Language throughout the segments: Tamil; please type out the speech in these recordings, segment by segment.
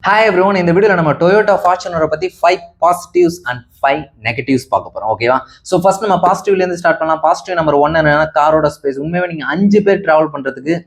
Hi everyone, இந்த வீடியோல நம்ம Toyota Fortuner பத்தி 5 positives and 5 negatives பார்க்க போறோம். ஓகேவா? சோ ஃபர்ஸ்ட் நம்ம பாசிட்டிவ்ல இருந்து ஸ்டார்ட் பண்ணலாம். பாசிட்டிவ் நம்பர் 1 என்னன்னா காரோட ஸ்பேஸ். உண்மையாவே நீங்க 5 பேர் டிராவல் பண்றதுக்கு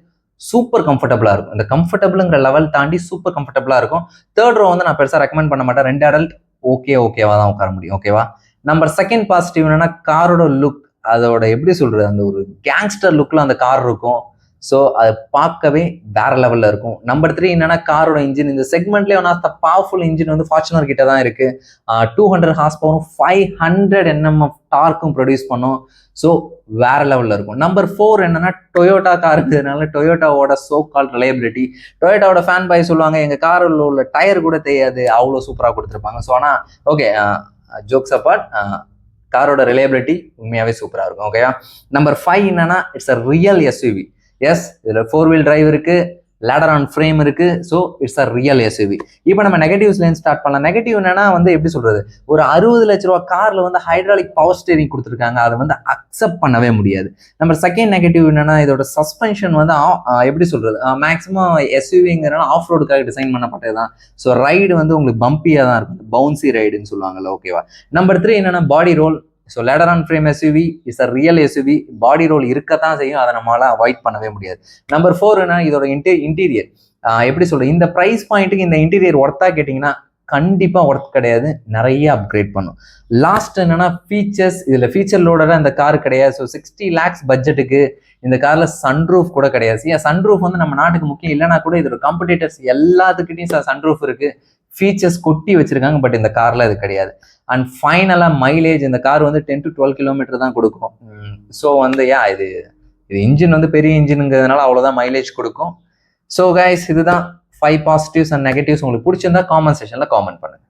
சூப்பர் கம்ஃபர்டபுளா இருக்கும். இந்த கம்ஃபர்டபுள்ங்கிற லெவல் தாண்டி சூப்பர் கம்ஃபர்டபுளா இருக்கும். தேர்ட் ரோ வந்து நான் பெருசா ரெக்கமெண்ட் பண்ண மாட்டேன். 2 அடல்ட் ஓகேவா தான் உட்கார முடியும். ஓகேவா? நம்பர் செகண்ட் பாசிட்டிவ் என்னன்னா காரோட லுக். அதோட எப்படி சொல்றது, அந்த ஒரு கேங்ஸ்டர் லுக்ல அந்த கார் இருக்கும். ஸோ அதை பார்க்கவே வேற லெவல்ல இருக்கும். நம்பர் 3 என்னன்னா காரோட இன்ஜின். இந்த செக்மெண்ட்லேயே one of the powerful engine வந்து ஃபார்ச்சுனர் கிட்ட தான் இருக்கு. 200 ஹார்ஸ் பவரும் 500 Nm டார்க்கும் ப்ரொடியூஸ் பண்ணும். ஸோ வேற லெவல்ல இருக்கும். நம்பர் 4 என்னன்னா டொயோட்டா கார் இருக்கிறதுனால டொயோட்டாவோட சோ கால் ரிலையபிலிட்டி. டொயோட்டாவோட ஃபேன் பாய் சொல்லுவாங்க எங்க காரில் உள்ள டயர் கூட தெரியாது, அவ்வளோ சூப்பராக கொடுத்துருப்பாங்க. ஸோ ஆனால் ஓகே, ஜோக்ஸ் அப்பார்ட், காரோட ரிலையபிலிட்டி உண்மையாவே சூப்பராக இருக்கும். ஓகேவா? நம்பர் 5 என்னன்னா it's a real SUV. Yes, இதுல 4 வீல் டிரைவ் இருக்கு, லேடர் ஆன் ஃப்ரேம் இருக்கு. So it's a real SUV. இப்போ நம்ம நெகட்டிவ்ஸ்லேருந்து ஸ்டார்ட் பண்ணலாம். நெகட்டிவ் என்னன்னா வந்து எப்படி சொல்றது, ஒரு 60 லட்ச ரூபா கார்ல வந்து ஹைட்ராலிக் பவர் ஸ்டீரிங் கொடுத்துருக்காங்க, அதை வந்து அக்செப்ட் பண்ணவே முடியாது. நம்ம செகண்ட் நெகட்டிவ் என்னன்னா இதோட சஸ்பென்ஷன் வந்து எப்படி சொல்றது, மேக்ஸிமம் எஸ்யூவிங்கிறனால ஆஃப் ரோடுக்காக டிசைன் பண்ணப்பட்டது தான். ஸோ ரைடு வந்து உங்களுக்கு பம்பியாக தான் இருக்கும், பவுன்சி ரைடுன்னு சொல்லுவாங்கல்ல. ஓகேவா? நம்பர் 3 என்னன்னா பாடி role. So ladder on frame SUV is a real SUV. Body role இருக்கத்தான் செய்யும், அதை நம்மளால அவாய்ட் பண்ணவே முடியாது. நம்பர் 4 என்ன, இதோட இன்டீரியர் எப்படி சொல்றது, இந்த ப்ரைஸ் பாயிண்ட்டுக்கு இந்த இன்டீரியர் ஒர்த்தா கேட்டிங்கன்னா கண்டிப்பா ஒர்த் கிடையாது, நிறைய அப்கிரேட் பண்ணும். லாஸ்ட் என்னன்னா ஃபீச்சர்ஸ். இதுல ஃபீச்சர் லோடரா இந்த கார் கிடையாது. ஸோ 60 lakhs பட்ஜெட்டுக்கு இந்த கார்ல சன்ரூஃப் கூட கிடையாது. ஏன் சன்ரூஃப் வந்து நம்ம நாட்டுக்கு முக்கியம் இல்லைன்னா கூட இதோட காம்படிட்டர்ஸ் எல்லாத்துக்கிட்டையும் சன்ரூஃப் இருக்கு, ஃபீச்சர்ஸ் கொட்டி வச்சிருக்காங்க. பட் இந்த கார்ல இது கிடையாது. அண்ட் ஃபைனலா மைலேஜ், இந்த கார் வந்து 10 to 12 கிலோமீட்டர் தான் கொடுக்கும். ஸோ வந்து இது இன்ஜின் வந்து பெரிய இன்ஜினுங்கிறதுனால அவ்வளோதான் மைலேஜ் கொடுக்கும். ஸோ கைஸ், இதுதான் 5 பாசிட்டிவ்ஸ் அண்ட் நெகட்டிவ்ஸ். உங்களுக்கு பிடிச்சிருந்தா காமெண்ட் செக்ஷன்ல காமெண்ட் பண்ணுங்க.